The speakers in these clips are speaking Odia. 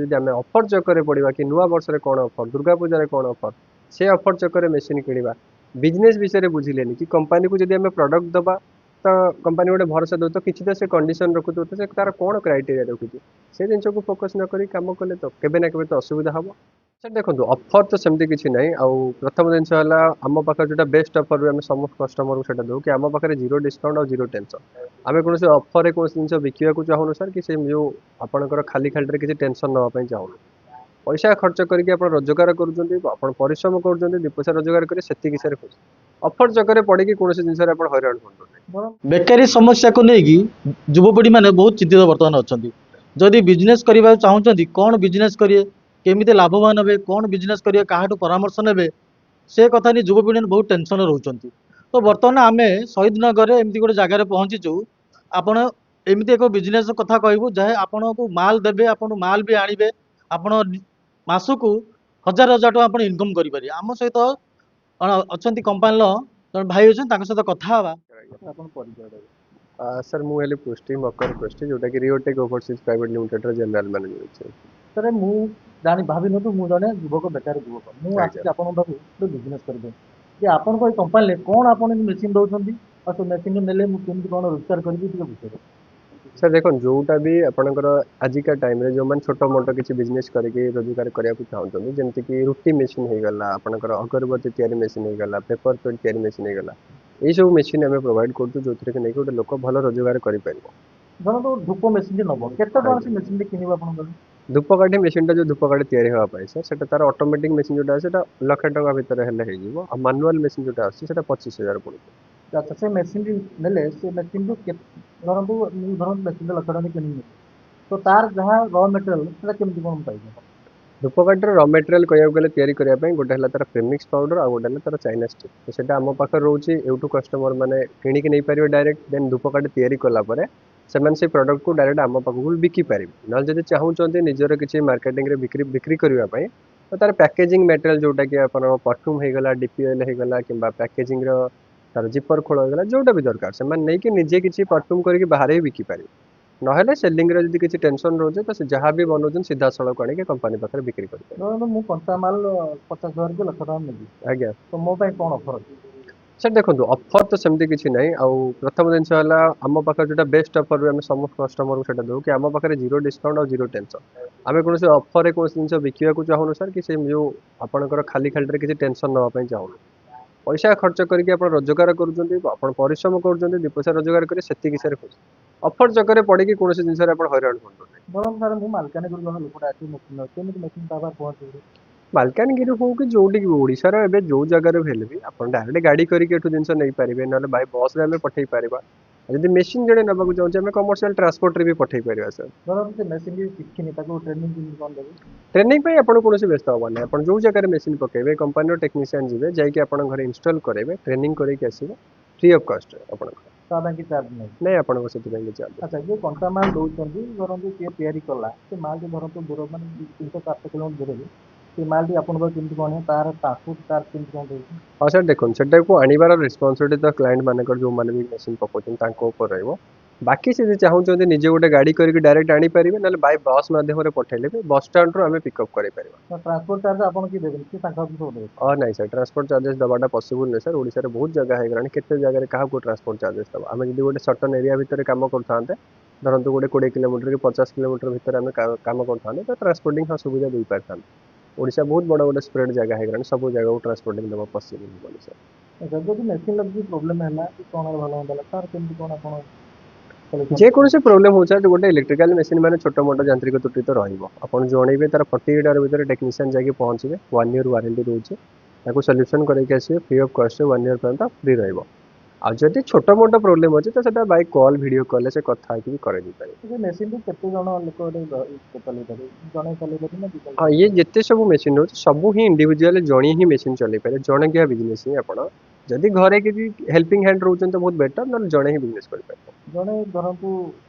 ଯଦି ଆମେ ଅଫର ଚକ୍କରେ ପଡ଼ିବା କି ନୂଆ ବର୍ଷରେ କ'ଣ ଅଫର, ଦୁର୍ଗା ପୂଜାରେ କ'ଣ ଅଫର, ସେ ଅଫର ଚକ୍କରେ ମେସିନ୍ କିଣିବା। ବିଜନେସ୍ ବିଷୟରେ ବୁଝିଲେନି କି କମ୍ପାନୀକୁ ଯଦି ଆମେ ପ୍ରଡକ୍ଟ ଦେବା ତ କମ୍ପାନୀ ଗୋଟେ ଭରସା ଦେଉ ତ କିଛି ତ ସେ କଣ୍ଡିସନ ରଖୁଥିବ, ତ ସେ ତାର କ'ଣ କ୍ରାଇଟେରିଆ ରଖୁଛି ସେ ଜିନିଷକୁ ଫୋକସ୍ ନ କରି କାମ କଲେ ତ କେବେ ନା କେବେ ତ ଅସୁବିଧା ହେବ। ସାର୍ ଦେଖନ୍ତୁ ଅଫର ତ ସେମିତି କିଛି ନାହିଁ। ଆଉ ପ୍ରଥମ ଜିନିଷ ହେଲା ଆମ ପାଖରେ ଯେଉଁଟା ବେଷ୍ଟ ଅଫର ବି ଆମେ ସମସ୍ତ କଷ୍ଟମରକୁ ସେଇଟା ଦେଉ କି ଆମ ପାଖରେ ଜିରୋ ଡିସକାଉଣ୍ଟ ଆଉ ଜିରୋ ଟେନସନ୍। ଆମେ କୌଣସି ଅଫରରେ କୌଣସି ଜିନିଷ ବିକିବାକୁ ଚାହୁଁନୁ ସାର୍ କି ସେ ଯେଉଁ ଆପଣଙ୍କର ଖାଲି ଖାଲିରେ କିଛି ଟେନସନ୍ ନେବା ପାଇଁ ଚାହୁଁନୁ। ପଇସା ଖର୍ଚ୍ଚ କରିକି ଆପଣ ରୋଜଗାର କରୁଛନ୍ତି, ଆପଣ ପରିଶ୍ରମ କରୁଛନ୍ତି, ଦୁଇ ପଇସା ରୋଜଗାର କରି ସେତିକି ସାର୍ ଖୁସି। ଅଫର ଚକ୍କରେ ପଡ଼ିକି କୌଣସି ଜିନିଷରେ ଆପଣ ହଇରାଣ ହୁଅନ୍ତୁ ନାହିଁ। ବେକାରୀ ସମସ୍ୟାକୁ ନେଇକି ଯୁବପିଢ଼ି ମାନେ ବହୁତ ଚିନ୍ତିତ ବର୍ତ୍ତମାନ ଅଛନ୍ତି। ଯଦି ବିଜନେସ୍ କରିବାକୁ ଚାହୁଁଛନ୍ତି କ'ଣ ବିଜନେସ୍ କରିବେ, କେମିତି ଲାଭବାନ ହେବେ, କ'ଣ ବିଜନେସ୍ କରିବେ, କାହାଠୁ ପରାମର୍ଶ ନେବେ, ସେ କଥା ନେଇ ଯୁବପିଢ଼ି ମାନେ ବହୁତ ଟେନସନରେ ରହୁଛନ୍ତି। ତ ବର୍ତ୍ତମାନ ଆମେ ଶହୀଦନଗରରେ ଏମିତି ଗୋଟେ ଜାଗାରେ ପହଞ୍ଚିଛୁ। ଆପଣ ଏମିତି ଏକ ବିଜନେସ୍ କଥା କହିବୁ ଯାହା ଆପଣଙ୍କୁ ମାଲ ଦେବେ, ଆପଣଙ୍କୁ ମାଲ ବି ଆଣିବେ, ଆପଣ ମାସକୁ ହଜାର ହଜାର ଟଙ୍କା ଆପଣ ଇନକମ୍ କରିପାରିବେ। ଆମ ସହିତ ଅଛନ୍ତି କମ୍ପାନୀର ଜଣେ ଭାଇ ଅଛନ୍ତି, ତାଙ୍କ ସହିତ କଥା ହେବା। ଆପଣ ପରିଚୟ ଦେବେ। ସାର୍ ମୁଁ ହେଲି ପୃଷ୍ଟି ମକର ପୃଷ୍ଟି, ଯେଉଁଟାକି ରିଓଟେକ୍ ଓଭରସିଜ୍ ପ୍ରାଇଭେଟ୍ ଲିମିଟେଡ୍ର ଜେନେରାଲ ମ୍ୟାନେଜର ଅଛି। ସାର୍ ମୁଁ ଭାବିନଥିଲି ମୁଁ ଜଣେ ଯୁବକ, ବେକାର ଯୁବକ, ମୁଁ ଆଜ୍ଞା ଆସିଛି ଆପଣଙ୍କ ପାଖକୁ ଗୋଟେ ବିଜନେସ୍ କରିବେ ଯେ ଆପଣଙ୍କ ଏଇ କମ୍ପାନୀରେ କ'ଣ ଆପଣ ମେସିନ୍ ଦେଉଛନ୍ତି ଆଉ ସେ ମେସିନ୍ ନେଲେ ମୁଁ କେମିତି କ'ଣ ରୋଜଗାର କରିବି ଟିକେ ବୁଝେଇବେ। ସାର୍ ଦେଖନ୍ତୁ ଯେଉଁଟା ବି ଆପଣଙ୍କର ଆଜିକା ଟାଇମରେ ଯେଉଁମାନେ ଛୋଟ ମୋଟ କିଛି ବିଜନେସ୍ କରିକି ରୋଜଗାର କରିବାକୁ ଚାହୁଁଛନ୍ତି, ଯେମିତିକି ରୁଟି ମେସିନ୍ ହେଇଗଲା, ଆପଣଙ୍କର ଅଗରବତୀ ତିଆରି ମେସିନ୍ ହେଇଗଲା, ପେପର ପ୍ଲେଟ୍ ତିଆରି ମେସିନ୍ ହେଇଗଲା, ଏଇସବୁ ମେସିନ୍ ଆମେ ପ୍ରୋଭାଇଡ଼ କରୁଛୁ ଯେଉଁଥିରେ କି ନେଇକି ଗୋଟେ ଲୋକ ଭଲ ରୋଜଗାର କରିପାରିବ। ଧରନ୍ତୁ ଧୂପ ମେସିନ୍ଟି ନେବ, କେତେ ଟଙ୍କା ସେ ମେସିନ୍ଟି କିଣିବ ଆପଣଙ୍କର? ଧୂପକାଠି ମେସିନ୍ଟା ଯେଉଁ ଧୂପକାଠି ତିଆରି ହେବା ପାଇଁ ସାର୍ ସେଇଟା ତାର ଅଟୋମେଟିକ୍ ମେସିନ୍ ଯେଉଁଟା ଅଛି ସେଇଟା 1,00,000 ଟଙ୍କା ଭିତରେ ହେଲେ ହେଇଯିବ। ଆଉ ମାନୁଆଲ୍ ମେସିନ୍ ଯେଉଁଟା ଆସୁଛି ସେଇଟା 25,000 ପଡ଼ୁଛି। ଆଚ୍ଛା, ସେ ମେସିନ୍ଟି ନେଲେ ସେ ମେସିନ୍ରୁ ଧରନ୍ତୁ ମୁଁ ମେସିନ୍ଟା 1,00,000 ଟଙ୍କା କିଣିବି, ତ ତାର ଯାହା ର ମେଟେରିଆଲ ସେଟା କେମିତି କ'ଣ ପାଇବ? ଧୂପକାଠିର ର ମେଟେରିଆଲ କହିବାକୁ ଗଲେ ତିଆରି କରିବା ପାଇଁ ଗୋଟେ ହେଲା ତାର ପ୍ରେମିକ୍ସ ପାଉଡର ଆଉ ଗୋଟେ ହେଲା ତାର ଚାଇନା ଷ୍ଟିକ୍। ତ ସେଇଟା ଆମ ପାଖରେ ରହୁଛି, ଏଇଠୁ କଷ୍ଟମର ମାନେ କିଣିକି ନେଇପାରିବେ ଡାଇରେକ୍ଟ। ଦେନ୍ ଧୂପକାଠି ତିଆରି କଲା ପରେ ସେମାନେ ସେଇ ପ୍ରଡକ୍ଟକୁ ଡାଇରେକ୍ଟ ଆମ ପାଖକୁ ବିକି ପାରିବେ। ନହେଲେ ଯଦି ଚାହୁଁଛନ୍ତି ନିଜର କିଛି ମାର୍କେଟିଂରେ ବିକ୍ରି କରିବା ପାଇଁ ତ ତାର ପ୍ୟାକେଜିଂ ମେଟେରିଆଲ ଯେଉଁଟାକି ଆପଣ ପରଫ୍ୟୁମ୍ ହେଇଗଲା, ଡିପିଏଲ୍ ହେଇଗଲା, କିମ୍ବା ପ୍ୟାକେଜିଂର ତାର ଜିପର ଖୋଳ ହେଇଗଲା, ଯେଉଁଟା ବି ଦରକାର ସେମାନେ ନେଇକି ନିଜେ କିଛି ପରଫ୍ୟୁମ୍ କରିକି ବାହାରେ ବି ବିକିପାରିବେ। ନହେଲେ ସେଲିଂରେ ଯଦି କିଛି ଟେନସନ୍ ରହୁଛି ତ ସେ ଯାହା ବି ବନାଉଛନ୍ତି ସିଧାସଳଖ ଆଣିକି କମ୍ପାନୀ ପାଖରେ ବିକ୍ରି କରିପାରିବେ। ଧରନ୍ତୁ ମୁଁ କଞ୍ଚାମାଲ 50,000 କି 1,00,000 ଟଙ୍କା ନେବି, ଆଜ୍ଞା ତ ମୋ ପାଇଁ କ'ଣ ଅଫର ଅଛି? ସାର୍ ଦେଖନ୍ତୁ ଅଫର ତ ସେମିତି କିଛି ନାହିଁ। ଆଉ ପ୍ରଥମ ଜିନିଷ ହେଲା ଆମ ପାଖରେ ଯେଉଁଟା ବେଷ୍ଟ ଅଫର ବି ଆମେ ସମସ୍ତ କଷ୍ଟମରକୁ ସେଇଟା ଦେଉ କି ଆମ ପାଖରେ ଜିରୋ ଡିସକାଉଣ୍ଟ ଆଉ ଜିରୋ ଟେନସନ୍। ଆମେ କୌଣସି ଅଫରରେ କୌଣସି ଜିନିଷ ବିକିବାକୁ ଚାହୁଁନୁ ସାର୍ କି ସେ ଯେଉଁ ଆପଣଙ୍କର ଖାଲି ଖାଲିରେ କିଛି ଟେନସନ୍ ନେବା ପାଇଁ ଚାହୁଁନୁ। ପଇସା ଖର୍ଚ୍ଚ କରିକି ଆପଣ ରୋଜଗାର କରୁଛନ୍ତି, ଆପଣ ପରିଶ୍ରମ କରୁଛନ୍ତି, ଦୁଇ ପଇସା ରୋଜଗାର କରି ସେତିକି ସାର୍ ଖୁସି। ଅଫର ଚକ୍କରେ ପଡ଼ିକି କୌଣସି ଜିନିଷରେ ଆପଣ ହଇରାଣ ହୁଅନ୍ତୁ ନାହିଁ। ଧରନ୍ତୁ ସାର୍ ମୁଁ ମାଲକାନଗିରି ଜଣେ ଲୋକଟା ଆସିକି ମେସିନ୍ ନେଉଛି, କେମିତି ମେସିନ୍ ତା ପାଖରେ ପହଞ୍ଚିବ? ମାଲକାନଗିରି ହଉ କି ଯୋଉଠିକି ବି ଓଡ଼ିଶାର ଏବେ ଯୋଉ ଜାଗାରେ ବି ହେଲେ ବି ଆପଣ ଡାଇରେକ୍ଟ ଗାଡ଼ି କରିକି ଏଠୁ ଜିନିଷ ନେଇପାରିବେ, ନହେଲେ ବାଇ ବସ୍ରେ ଆମେ ପଠେଇ ପାରିବା। ଆଉ ଯଦି ମେସିନ୍ ଜଣେ ନେବାକୁ ଚାହୁଁଛି ଆମେ କମର୍ସିଆଲ ଟ୍ରାନ୍ସପୋର୍ଟରେ ବି ପଠେଇ ପାରିବା ସାର୍। ଧରନ୍ତୁ ସେ ମେସିନ୍ ଶିଖିନି, ତାକୁ ଟ୍ରେନିଂ କେମିତି କ'ଣ ଦେବେ? ଟ୍ରେନିଂ ପାଇଁ ଆପଣ କୌଣସି ବ୍ୟସ୍ତ ହେବାର ନାହିଁ। ଆପଣ ଯୋଉ ଜାଗାରେ ମେସିନ୍ ପକେଇବେ କମ୍ପାନୀର ଟେକ୍ନିସିଆନ୍ ଯିବେ, ଯାଇକି ଆପଣଙ୍କ ଘରେ ଇନଷ୍ଟଲ୍ କରାଇବେ, ଟ୍ରେନିଂ କରିକି ଆସିବେ ଫ୍ରି ଅଫ୍ କଷ୍ଟରେ ଆପଣଙ୍କର। ତା ପାଇଁ କିଛି ଚାର୍ଜ ନାହିଁ? ନାଇଁ ଆପଣଙ୍କ ସେଥିପାଇଁ କିଛି ଚାର୍ଜ ନାହିଁ। ଆଚ୍ଛା, ଯୋଉ କଞ୍ଚାମାଲ ଦଉଛନ୍ତି, ଧରନ୍ତୁ କିଏ ତିଆରି କଲା, ସେ ମାଲଟି ଧରନ୍ତୁ ଦୂର ମାନେ 300-400 କିଲୋମିଟର ଦୂରରୁ ସେ ମାଲଟି ଆପଣଙ୍କ ପାଖକୁ କେମିତି କ'ଣ ଆଣିବ, ତାର ଟ୍ରାନ୍ସପୋର୍ଟ ଚାର୍ଜ କେମିତି କ'ଣ ରହୁଛି? ହଁ ସାର୍ ଦେଖନ୍ତୁ ସେଟାକୁ ଆଣିବାର ରେସ୍ପନ୍ସିବିଲିଟି ତ କ୍ଲାଏଣ୍ଟ ମାନଙ୍କର ଯେଉଁମାନେ ବି ମେସିନ୍ ପକାଉଛନ୍ତି ତାଙ୍କ ଉପରେ ରହିବ। ବାକି ସେ ଯଦି ଚାହୁଁଛନ୍ତି ନିଜେ ଗୋଟେ ଗାଡ଼ି କରିକି ଡାଇରେକ୍ଟ ଆଣିପାରିବେ, ନହେଲେ ବାଇ ବସ୍ ମାଧ୍ୟମରେ ପଠାଇଲେ ବି ବସ୍ ଷ୍ଟାଣ୍ଡରୁ ଆମେ ପିକଅପ୍ କରିପାରିବା। ଟ୍ରାନ୍ସପୋର୍ଟ ଚାର୍ଜ ଆପଣ କିଏ ଦେବେନି, ସେ ତାଙ୍କ ହାତରୁ ସବୁ ଦେବେ? ନାଇଁ ସାର୍ ଟ୍ରାନ୍ସପୋର୍ଟ ଚାର୍ଜେସ୍ ଦେବାଟା ପସିବୁଲ୍ ନୁହେଁ ସାର୍। ଓଡ଼ିଶାରେ ବହୁତ ଜାଗା ହେଇଗଲାଣି, କେତେ ଜାଗାରେ କାହାକୁ ଟ୍ରାନ୍ସପୋର୍ଟ ଚାର୍ଜେସ୍ ଦେବା। ଆମେ ଯଦି ଗୋଟେ ସର୍ଟନ୍ ଏରିଆ ଭିତରେ କାମ କରୁଥାନ୍ତେ, ଧରନ୍ତୁ ଗୋଟେ 20 କିଲୋମିଟର କି 50 କିଲୋମିଟର ଭିତରେ ଆମେ କାମ କରୁଥାନ୍ତେ ତ ଟ୍ରାନ୍ସପୋର୍ଟିଂ ସୁବିଧା ଦେଇପାରିଥାନ୍ତେ। ଓଡ଼ିଶା ବହୁତ ବଡ଼ ଗୋଟେ ସ୍ପ୍ରେଡ୍ ଜାଗା ହେଇଗଲାଣି, ସବୁ ଜାଗାକୁ ଟ୍ରାନ୍ସପୋର୍ଟିଂ ଦେବା ପସିବୁଲ୍ ହେବନି ସାର୍। ଆଚ୍ଛା, ଯଦି ମେସିନ୍ର କିଛି ପ୍ରୋବ୍ଲେମ୍ ହେଲା କି କ'ଣ ଭଲ ମନ୍ଦ ହେଲା, ତାର କେମିତି କ'ଣ ଆପଣ ସଲ୍ୟୁସନ୍? ଯେକୌଣସି ପ୍ରୋବ୍ଲେମ୍ ହେଉଛି ସାର୍, ଗୋଟେ ଇଲେକ୍ଟ୍ରିକାଲ ମେସିନ୍ ମାନେ ଛୋଟ ମୋଟ ଯାନ୍ତ୍ରିକ ତ୍ରୁଟି ତ ରହିବ। ଆପଣ ଜଣେଇବେ, ତାର 48 ଆୱାର ଭିତରେ ଟେକ୍ନିସିଆନ୍ ଯାଇକି ପହଞ୍ଚିବେ, 1 ଇୟର୍ ୱାରେଣ୍ଟି ରହୁଛି, ତାକୁ ସଲ୍ୟୁସନ୍ କରିକି ଆସିବେ ଫ୍ରି ଅଫ୍ କଷ୍ଟରେ 1 ଇୟର୍ ପର୍ଯ୍ୟନ୍ତ ଫ୍ରି ରହିବ। ଆଉ ଯଦି ଛୋଟ ମୋଟ ପ୍ରୋବ୍ଲେମ୍ ଅଛି ତ ସେଟା ବାଇ କଲ୍ ଭିଡ଼ିଓ କଲ୍ରେ ସେ କଥା ହେଇକି ବି କରେଇ ଦେଇପାରିବେ। ସେ ମେସିନ୍ଟି କେତେ ଜଣ ଲୋକ ଚଲେଇ ପାରିବେ? ଜଣେ ଚଲେଇ ପାରିବେ ନା ଦୁଇ ଜଣ ହଁ ଚଲେଇ ଇଏ ପାରିବେ? ଯେତେ ସବୁ ମେସିନ୍ ରହୁଛି ସବୁ ହିଁ ଇଣ୍ଡିଭିଜୁଆଲ ଜଣେ ହିଁ ମେସିନ୍ ଚଲେଇ ପାରିବେ, ଜଣକିଆ ବିଜନେସ୍ ହିଁ ଆପଣ। ଯଦି ଘରେ କିଛି ହେଲ୍ପିଂ ହ୍ୟାଣ୍ଡ ରହୁଛନ୍ତି ତ ବହୁତ ବେଟର, ନହେଲେ ଜଣେ ହିଁ ବିଜନେସ୍ କରିପାରିବେ। ଜଣେ ଧରନ୍ତୁ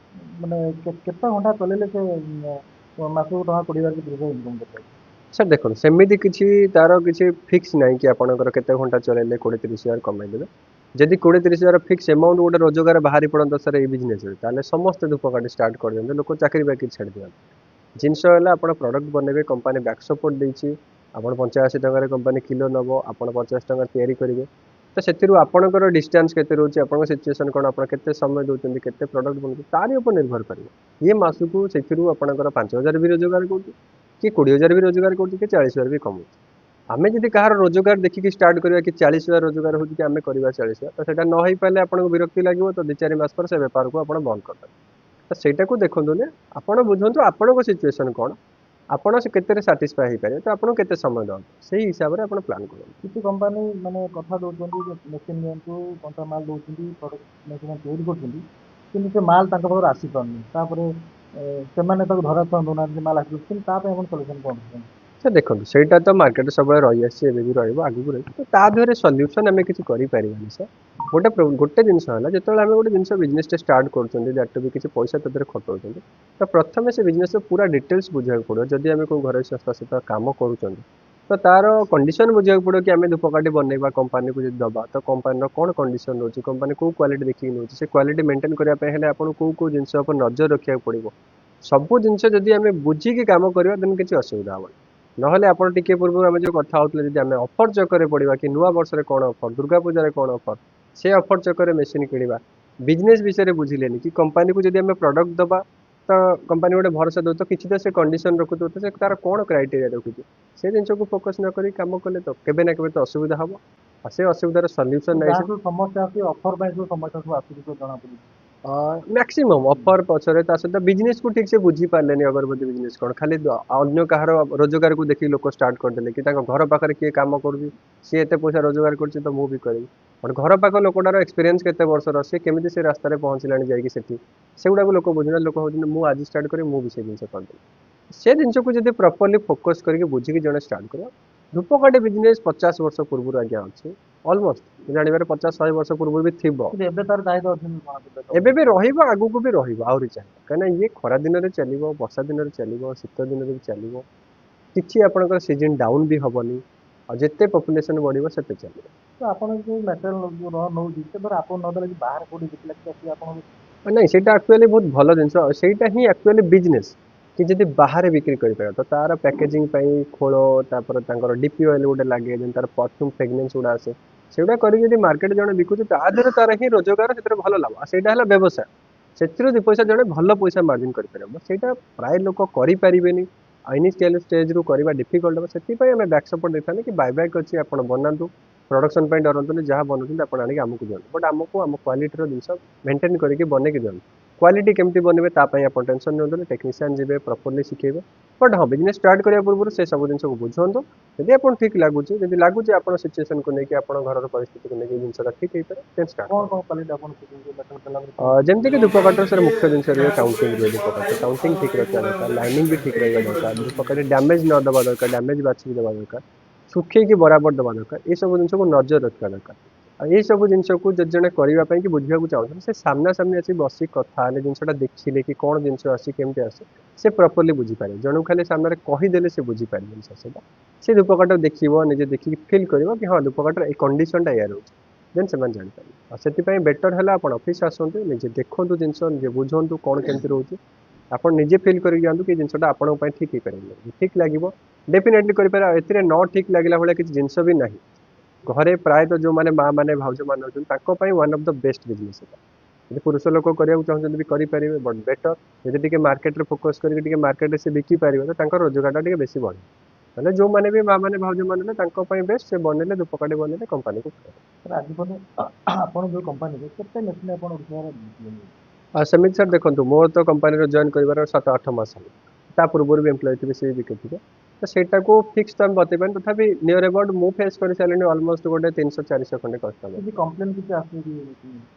ମାନେ କେତେ ଘଣ୍ଟା ଚଲେଇଲେ ସେ ମାସକୁ ଟଙ୍କା 20,000 କି 30,000 ଇନକମ୍ କରିପାରିବେ? ସାର୍ ଦେଖନ୍ତୁ ସେମିତି କିଛି ତାର କିଛି ଫିକ୍ସ ନାହିଁ କି ଆପଣଙ୍କର କେତେ ଘଣ୍ଟା ଚଲେଇଲେ 20-30 ହଜାର କମାଇଦେବେ। ଯଦି 20-30 ହଜାର ଫିକ୍ସ ଏମାଉଣ୍ଟ ଗୋଟେ ରୋଜଗାର ବାହାରି ପଡ଼ନ୍ତା ସାର୍ ଏଇ ବିଜନେସ୍ରେ, ତାହେଲେ ସମସ୍ତେ ଧୂପକାଠି ଷ୍ଟାର୍ଟ କରିଦିଅନ୍ତେ, ଲୋକ ଚାକିରି ବାକିରି ଛାଡ଼ି ଦିଅନ୍ତେ। जिनस है आप प्रडक्ट बनइबे कंपानी बैक सपोर्ट देती आप 85 टकर कंपानी किलो नब आप 50 टका तैयारी करेंगे तो से आपंकर डिस्टेंस के रोचे आप सिचुएसन कौन आप समय दूसरी के प्रडक्ट बनते तार उपर निर्भर कर ये मसकू से आपंकर 5,000 भी रोजगार कर कि 20,000 भी रोजगार कर 40,000 भी कमाऊ आमे जदि कहार रोजगार देखिए स्टार्ट करवा कि 40,000 रोजगार हो कि आम करवा 40,000 तो सेटा न हो पारे आपको विरक्ति लगे तो 2-4 मास पर से बेपार को आप बंद कर तो सेटा को देखु ना आप बुझु आपण सिचुएसन कौन आपण से केते साटिस्फाई हो पारे तो आपको केते समय दो से हिसाब से आप प्लान करूँ किसी कंपानी माने कथा दौरान मेसीन दिंतु कंटा माल दौरान प्रडक्ट मेसीन तैयारी कर से माल पाखे आसी पारनी से धरा दौना माल आस सल्यूसन कौन से देखो सेटा तो मार्केट सब रही आसी भी रगू रही तो ता देहरे सल्यूसन आम किसी करें सर गोटे जिनस है जो आम गोटे जिन बिजनेस स्टार्ट कर भी किसी पैसा तक खटाऊँ तो प्रथम से बिजनेस पूरा डिटेल्स बुझा पड़ो जदि आम को घर संस्था सहित कम कर तो तार कंडीशन बुझा पड़ो कि आम धूपकाठी बनवा कंपानी को दबा तो कंपानी कौन कंडीशन रोचे कंपानी कौ क्वालिटी देखिए नौ से क्वालिटी मेंटेन करने आपको कौ जिन नजर रखा पड़ो सबू जिनस जदि आम बुझिकी कम करवा देन किसी असुविधा हम नहले आप पूर्व आम जो कथा होते जब आम अफर चक्कर पड़ा कि नुआ वर्ष में कौन अफर दुर्गा पूजा कौन अफर से अफर चक्कर मेसीन किणवा बिजनेस विषय बुझिले कि कंपानी को जब आम प्रडक्ट दबा तो कंपानी गोटे भरोसा दो तो किसी तो से कंडीशन रखु तो से तार कौन क्राइटेरिया रखुच्छे से जिन को फोकस न करी काम कले तो केबे ना केबे तो असुविधा हम और से असुविधार सल्यूशन नहीं समस्या अफर जो समस्या सब आस जना पड़ी मैक्सिमम अफर पचर सहित बिजनेस को ठीक से बुझी पारे अगरबत्ती बिजनेस कौन खाली अन्य कहार रोजगार को देखिए लोक स्टार्ट करदे कि घर पाखे किए कम कर सी एत पैसा रोजगार कर तो मुझे करी बट घर पाख लोकटार एक्सपीरियंस केते वर्षर सी केमी से रास्तार पहुँचला जाकि से गुड़ा लोक बुझुना लोक होती मुझे आज स्टार्ट करी मुझे से जिन करदे से जिन को जब प्रॉपर्ली फोकस करके बुझिकी जड़े स्टार्ट कर धूपकाठी बिजनेस 50 वर्ष पूर्व आज्ञा अच्छे अलमोस्ट जानवर 50-100 वर्ष पूर्व भी थी एबे भी रहिबो आगु को भी रहिबो आउरी चाहिए कहीं ये खरा दिन में चलो वर्षा दिन में चलो शीत दिन में चलो किसी आपंकर सीजन डाउन भी हेनी और जिते पॉपुलेशन बढ़ो से चलो तो आप जो मटेरियल नौ आप बाहर कौटी देखला नहीं से एक्चुअली बहुत भल जिनसा ही एक्चुअली बिजनेस कि जब बाहर बिक्री कर तो तार पैकेजिंग खोल तापर डीपी ऑयल गोटे लगे तार परफ्यूम फ्रेग्रेंस गुड़ा आसे से गुड़ा कर मार्केट जड़े बिकुचे तादेह तार ही रोजगार से भल लाभ से व्यवसाय से दु पैसा जड़े भल पैसा मार्जिन कर प्राय लोक करें इनिशियल स्टेज रू करवा डिफिकल्ट से आम बैक सपोर्ट देखा कि बायबैक अच्छी आप बनातु प्रोडक्शन डरतुनि जहाँ बनाते आप आमको दिखाँ बट आमको आम क्वालिटी जिन मेंटेन करके बनईक दिखाँ क्वालिटी केमती बनवे आप टेंशन नहीं टेक्नीशियन जी प्रॉपर्ली शिखेबे बट हाँ बिजनेस स्टार्ट करने पूर्व से सब जिन को बुझातु यदि आप ठीक लगुच जब लगुच आप सिचुएसन को लेकिन आप घर परिस्थिति को लेकिन जिनसा ठीक है जमती कि धूपकाठर सर मुख्य जिन काउंटिंग धूपकाठ काउंटिंग ठीक रखा दरकार लाइनिंग भी ठीक रहा दरकार धूपकाठ डैमेज न दबा दरकार डैमेज बाछी दबा दरकार सुखी बराबर दबा दरकार ये सब जिन को नजर रखा दरकार ये सब जिन को जड़े करने की बुझा चाहते से सामना सामने आसी बस कथा जिनसा देखिले कि कौन जिन आसी केमती आसे से प्रॉपर्ली बुझीपारे जन खाली सामने कहीदेले से बुझीपारे जिन से धूपकाठ देखो निजे देखिए फिल कर कि हाँ धूपकाठर कंडीशन या रोचे देन से जापर से बेटर है आप ऑफिस आसतु निजे देखु जिन निजे बुझु कौन केमती रोचे आप निजे फिल कर जातु कि जिनसा आपंपाई ठीक ही पारे ठीक लगे डेफिनेटली करें न ठीक लगला भाई किसी जिनस भी ना घरे प्रायतः जो मैंने माँ मैंने भाज मैंने one of the best business है पुरुष लोक करने चाहते भी करेंगे बट बेटर जब मार्केट फोकस करके मार्केट से बिकी पारे तो रोजगार बेसी बढ़े ना जो मैंने भी माँ मैंने भाज मैंने बेस्ट से बनने धूपकाठी बनने कंपानी को आज आप जो कंपानी सेमती सर देखो मोर तो कंपानी जॉइन कर 7-8 मास है पूर्व भी एम्प्लॉय थे से बिके थे तो सेटा को फिक्स तो हम बते पानी तथा नियर अबाउट मु फेस कर सारे अलमोस्ट गोटे 300-400 खंडे कस्टमर कंप्लेन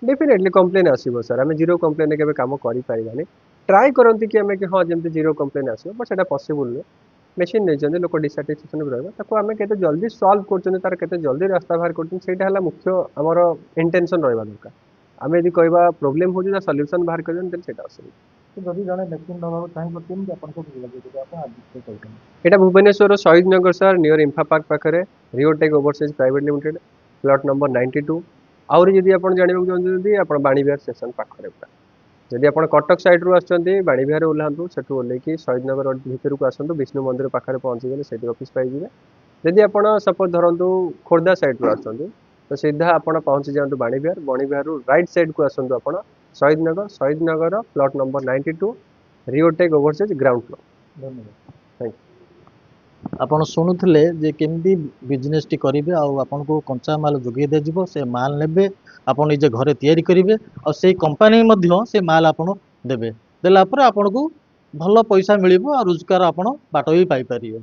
डेफिनेटली कंप्लेन आसो सर आम जीरो कंप्लेन के कम करें ट्राए करती कि आम कि हाँ जमी जीरो कंप्लेन आसो बट से पॉसिबल नुहे मेसीन नहीं लोक डिसाटिस्फेक्शन भी रहा आम के जल्दी सल्व कर जल्दी रास्ता बाहर कर मुख्य आमर इंटेंशन रहा दरकार आम यदि कह प्रोब्लेम हो सल्यूशन बाहर कर जदि जड़े मेसीन दबाव चाहिए यहाँ Bhubaneswar Shahid Nagar sir near IMFA park पाखे Riotech overseas private limited plot number 92 आउरी जदि आप जानवाक चाहते आप बाणीविहार स्टेशन पाखे जदि आप कटक साइड रू आसुँच बाणीविहार ओह्लांतु सेठू ओह्लैकि शहीद नगर भितर को आसतु विष्णु मंदिर पाखे पहुँचीगले से ऑफिस पाइबे। जदि आप सपोज धरतु खोर्धा साइड रू आसुँच तो सीधा आप पहुँची जातु बाणीविहार बाणीविहार राइट साइड को आसतु आप Shahid Nagar plot number 92 Riotech overseas ground floor. Thank you. ଆପଣ ଶୁଣୁଥିଲେ ଯେ କେମିତି ବିଜନେସ୍ ଟି କରିବେ ଆଉ ଆପଣଙ୍କୁ କଞ୍ଚା ମାଲ ଯୋଗାଇ ଦିଆଯିବ ସେ ମାଲ ନେବେ ଆପଣ ନିଜେ ଘରେ ତିଆରି କରିବେ ଆଉ ସେଇ କମ୍ପାନୀ ମଧ୍ୟ ସେ ମାଲ ଆପଣ ଦେବେ ଦେଲା ପରେ ଆପଣଙ୍କୁ ଭଲ ପଇସା ମିଳିବ ଆଉ ରୋଜଗାର ଆପଣ ବାଟ ବି ପାଇପାରିବେ।